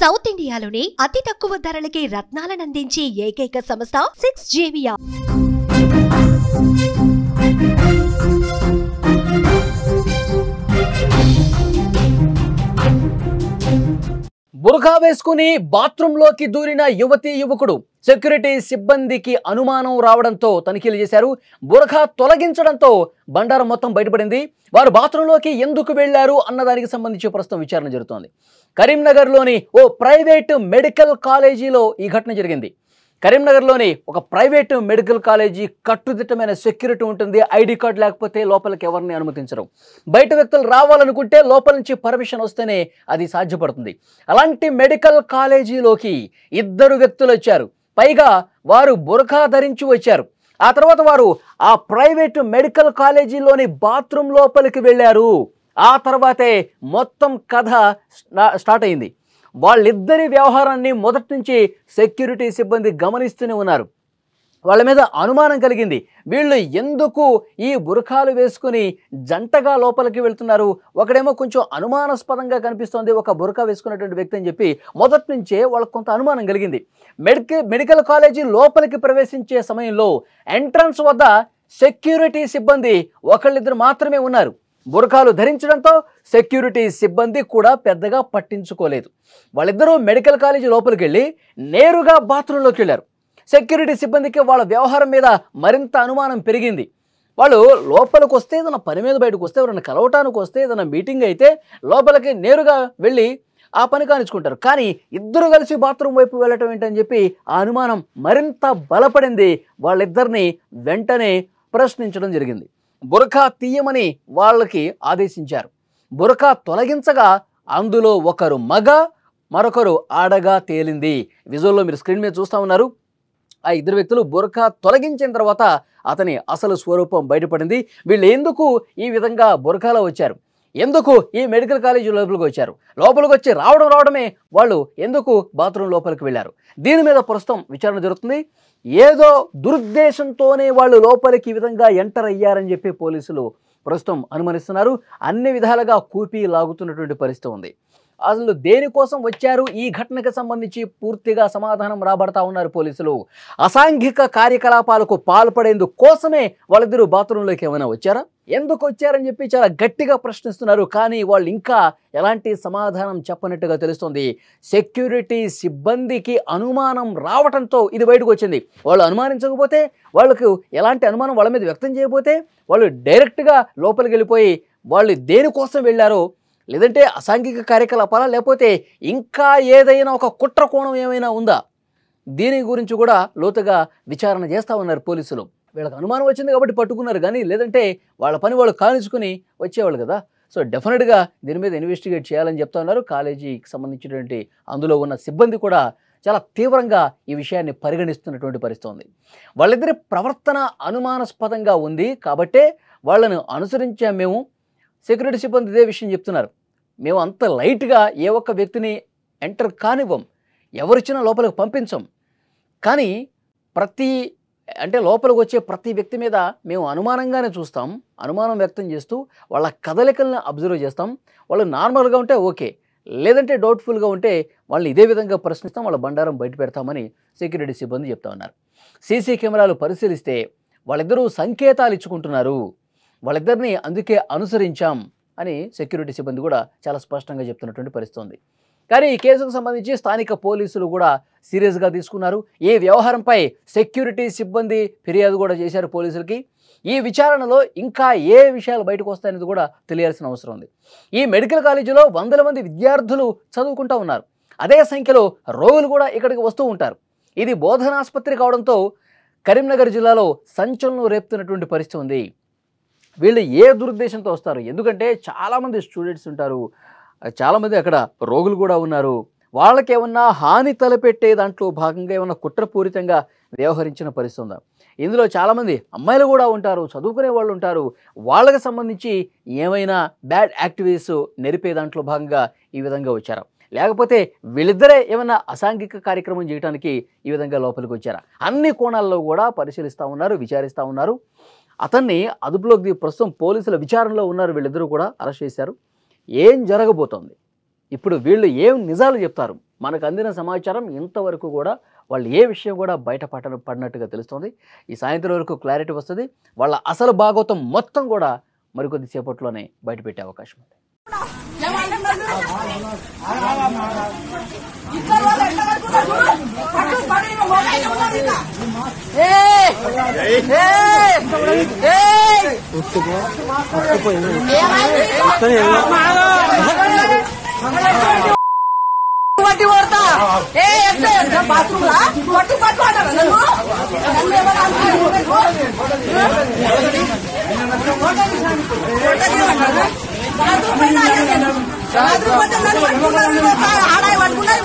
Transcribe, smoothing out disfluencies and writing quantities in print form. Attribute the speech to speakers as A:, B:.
A: South ఇండియాలోనే అతి తక్కువ ధరలకి రత్నాలనందించే ఏకైక సంస్థ 6JVR.
B: బురఖా వేసుకుని బాత్రూంలోకి దూరిన యువతి యువకుడు సెక్యూరిటీ సిబ్బందికి అనుమానం రావడంతో తనిఖీలు చేశారు. బురఖా తొలగించడంతో బండారం మొత్తం బయటపడింది. వారు బాత్రూంలోకి ఎందుకు వెళ్లారు అన్నదానికి సంబంధించి ప్రస్తుతం విచారణ జరుగుతోంది. కరీంనగర్లోని ఓ ప్రైవేటు మెడికల్ కాలేజీలో ఈ ఘటన జరిగింది. కరీంనగర్లోని ఒక ప్రైవేటు మెడికల్ కాలేజీ కట్టుదిట్టమైన సెక్యూరిటీ ఉంటుంది. ఐడి కార్డు లేకపోతే లోపలికి ఎవరిని అనుమతించరు. బయట వ్యక్తులు రావాలనుకుంటే లోపల నుంచి పర్మిషన్ వస్తేనే అది సాధ్యపడుతుంది. అలాంటి మెడికల్ కాలేజీలోకి ఇద్దరు వ్యక్తులు వచ్చారు. పైగా వారు బురఖా ధరించి వచ్చారు. ఆ తర్వాత వారు ఆ ప్రైవేటు మెడికల్ కాలేజీలోని బాత్రూమ్ లోపలికి వెళ్ళారు. ఆ తర్వాతే మొత్తం కథ స్టార్ట్ అయింది. వాళ్ళిద్దరి వ్యవహారాన్ని మొదటి నుంచి సెక్యూరిటీ సిబ్బంది గమనిస్తూనే ఉన్నారు. వాళ్ళ మీద అనుమానం కలిగింది. వీళ్ళు ఎందుకు ఈ బురఖాలు వేసుకుని జంటగా లోపలికి వెళ్తున్నారు? ఒకడేమో కొంచెం అనుమానాస్పదంగా కనిపిస్తోంది, ఒక బురఖా వేసుకున్నటువంటి వ్యక్తి అని చెప్పి మొదటి నుంచే వాళ్ళకు కొంత అనుమానం కలిగింది. మెడికల్ కాలేజీ లోపలికి ప్రవేశించే సమయంలో ఎంట్రన్స్ వద్ద సెక్యూరిటీ సిబ్బంది ఒకళ్ళిద్దరు మాత్రమే ఉన్నారు. బురఖాలు ధరించడంతో సెక్యూరిటీ సిబ్బంది కూడా పెద్దగా పట్టించుకోలేదు. వాళ్ళిద్దరూ మెడికల్ కాలేజీ లోపలికి వెళ్ళి నేరుగా బాత్రూంలోకి వెళ్ళారు. సెక్యూరిటీ సిబ్బందికి వాళ్ళ వ్యవహారం మీద మరింత అనుమానం పెరిగింది. వాళ్ళు లోపలికి వస్తే ఏదైనా పని మీద బయటకు వస్తే, ఎవరైనా కలవటానికి వస్తే, ఏదైనా మీటింగ్ అయితే లోపలికి నేరుగా వెళ్ళి ఆ పని కానిచ్చుకుంటారు. కానీ ఇద్దరు కలిసి బాత్రూమ్ వైపు వెళ్ళటం ఏంటని చెప్పి ఆ అనుమానం మరింత బలపడింది. వాళ్ళిద్దరిని వెంటనే ప్రశ్నించడం జరిగింది. బురఖా తీయమని వాళ్ళకి ఆదేశించారు. బురఖా తొలగించగా అందులో ఒకరు మగ, మరొకరు ఆడగా తేలింది. విజువల్లో మీరు స్క్రీన్ మీద చూస్తూ ఉన్నారు. ఆ ఇద్దరు వ్యక్తులు బురఖా తొలగించిన తర్వాత అతని అసలు స్వరూపం బయటపడింది. వీళ్ళు ఎందుకు ఈ విధంగా బురఖాలో వచ్చారు, ఎందుకు ఈ మెడికల్ కాలేజీ లోపలికి వచ్చారు, లోపలికి వచ్చి రావడమే వాళ్ళు ఎందుకు బాత్రూమ్ లోపలికి వెళ్ళారు, దీని మీద ప్రస్తుతం విచారణ జరుగుతుంది. ఏదో దురుద్దేశంతోనే వాళ్ళు లోపలికి ఈ విధంగా ఎంటర్ అయ్యారని చెప్పి పోలీసులు ప్రస్తుతం అనుమానిస్తున్నారు. అన్ని విధాలుగా కూపీ లాగుతున్నటువంటి పరిస్థితి ఉంది. అసలు దేనికోసం వచ్చారు, ఈ ఘటనకు సంబంధించి పూర్తిగా సమాధానం రాబడతా ఉన్నారు పోలీసులు. అసాంఘిక కార్యకలాపాలకు పాల్పడేందుకు కోసమే వాళ్ళిద్దరూ బాత్రూంలోకి ఏమైనా వచ్చారా, ఎందుకు వచ్చారని చెప్పి చాలా గట్టిగా ప్రశ్నిస్తున్నారు. కానీ వాళ్ళు ఇంకా ఎలాంటి సమాధానం చెప్పనట్టుగా తెలుస్తుంది. సెక్యూరిటీ సిబ్బందికి అనుమానం రావడంతో ఇది బయటకు వచ్చింది. వాళ్ళు అనుమానించకపోతే, వాళ్ళకు ఎలాంటి అనుమానం వాళ్ళ మీద వ్యక్తం చేయకపోతే వాళ్ళు డైరెక్ట్గా లోపలికి వెళ్ళిపోయి వాళ్ళు దేనికోసం వెళ్ళారో, లేదంటే అసాంఘిక కార్యకలాపాలా, లేకపోతే ఇంకా ఏదైనా ఒక కుట్ర కోణం ఏమైనా ఉందా, దీని గురించి కూడా లోతుగా విచారణ చేస్తూ ఉన్నారు పోలీసులు. వీళ్ళకి అనుమానం వచ్చింది కాబట్టి పట్టుకున్నారు, కానీ లేదంటే వాళ్ళ పని వాళ్ళు కానించుకుని వచ్చేవాళ్ళు కదా. సో డెఫినెట్గా దీని మీద ఇన్వెస్టిగేట్ చేయాలని చెప్తా ఉన్నారు. కాలేజీకి సంబంధించినటువంటి అందులో ఉన్న సిబ్బంది కూడా చాలా తీవ్రంగా ఈ విషయాన్ని పరిగణిస్తున్నటువంటి పరిస్థితి ఉంది. వాళ్ళిద్దరి ప్రవర్తన అనుమానాస్పదంగా ఉంది కాబట్టే వాళ్ళను అనుసరించాం మేము. సెక్యూరిటీ సిబ్బంది ఇదే విషయం చెప్తున్నారు. మేము అంత లైట్గా ఏ ఒక్క వ్యక్తిని ఎంటర్ కానివ్వం, ఎవరిచ్చినా లోపలికి పంపించం. కానీ లోపలికి వచ్చే ప్రతి వ్యక్తి మీద మేము అనుమానంగానే చూస్తాం, అనుమానం వ్యక్తం చేస్తూ వాళ్ళ కదలికలను అబ్జర్వ్ చేస్తాం. వాళ్ళు నార్మల్గా ఉంటే ఓకే, లేదంటే డౌట్ఫుల్గా ఉంటే వాళ్ళని ఇదే విధంగా ప్రశ్నిస్తాం, వాళ్ళ బండారం బయట పెడతామని సెక్యూరిటీ సిబ్బంది చెప్తా ఉన్నారు. సీసీ కెమెరాలు పరిశీలిస్తే వాళ్ళిద్దరూ సంకేతాలు ఇచ్చుకుంటున్నారు. వాళ్ళిద్దరిని అందుకే అనుసరించాం అని సెక్యూరిటీ సిబ్బంది కూడా చాలా స్పష్టంగా చెప్తున్నటువంటి పరిస్థితి ఉంది. కానీ ఈ కేసుకు సంబంధించి స్థానిక పోలీసులు కూడా సీరియస్గా తీసుకున్నారు. ఈ వ్యవహారంపై సెక్యూరిటీ సిబ్బంది ఫిర్యాదు కూడా చేశారు పోలీసులకి. ఈ విచారణలో ఇంకా ఏ విషయాలు బయటకు వస్తాయనేది కూడా తెలియాల్సిన అవసరం ఉంది. ఈ మెడికల్ కాలేజీలో వందల మంది విద్యార్థులు చదువుకుంటూ ఉన్నారు. అదే సంఖ్యలో రోగులు కూడా ఇక్కడికి వస్తూ ఉంటారు. ఇది బోధనాసుపత్రి కావడంతో కరీంనగర్ జిల్లాలో సంచలనం రేపుతున్నటువంటి పరిస్థితి ఉంది. వీళ్ళు ఏ దురుద్దేశంతో వస్తారు, ఎందుకంటే చాలామంది స్టూడెంట్స్ ఉంటారు, చాలామంది అక్కడ రోగులు కూడా ఉన్నారు. వాళ్ళకి ఏమన్నా హాని తలపెట్టే దాంట్లో భాగంగా ఏమన్నా కుట్రపూరితంగా వ్యవహరించిన పరిస్థితి ఉందా? ఇందులో చాలామంది అమ్మాయిలు కూడా ఉంటారు, చదువుకునే వాళ్ళు ఉంటారు. వాళ్ళకి సంబంధించి ఏమైనా బ్యాడ్ యాక్టివిటీస్ నెరిపే దాంట్లో భాగంగా ఈ విధంగా వచ్చారా, లేకపోతే వీళ్ళిద్దరే ఏమైనా అసాంఘిక కార్యక్రమం చేయడానికి ఈ విధంగా లోపలికి వచ్చారా? అన్ని కోణాల్లో కూడా పరిశీలిస్తూ ఉన్నారు, విచారిస్తూ ఉన్నారు. అతన్ని అదుపులోకి ప్రస్తుతం పోలీసుల విచారణలో ఉన్నారు. వీళ్ళిద్దరూ కూడా అరెస్ట్ చేశారు. ఏం జరగబోతోంది, ఇప్పుడు వీళ్ళు ఏం నిజాలు చెప్తారు? మనకు అందిన సమాచారం ఇంతవరకు కూడా వాళ్ళు ఏ విషయం కూడా బయట పడినట్టుగా తెలుస్తుంది. ఈ సాయంత్రం వరకు క్లారిటీ వస్తుంది. వాళ్ళ అసలు భాగవతం మొత్తం కూడా మరికొద్ది సేపట్లోనే బయటపెట్టే అవకాశం ఉంది.
C: బాత్రూమ్ ఆడాయి పట్టుకున్నారు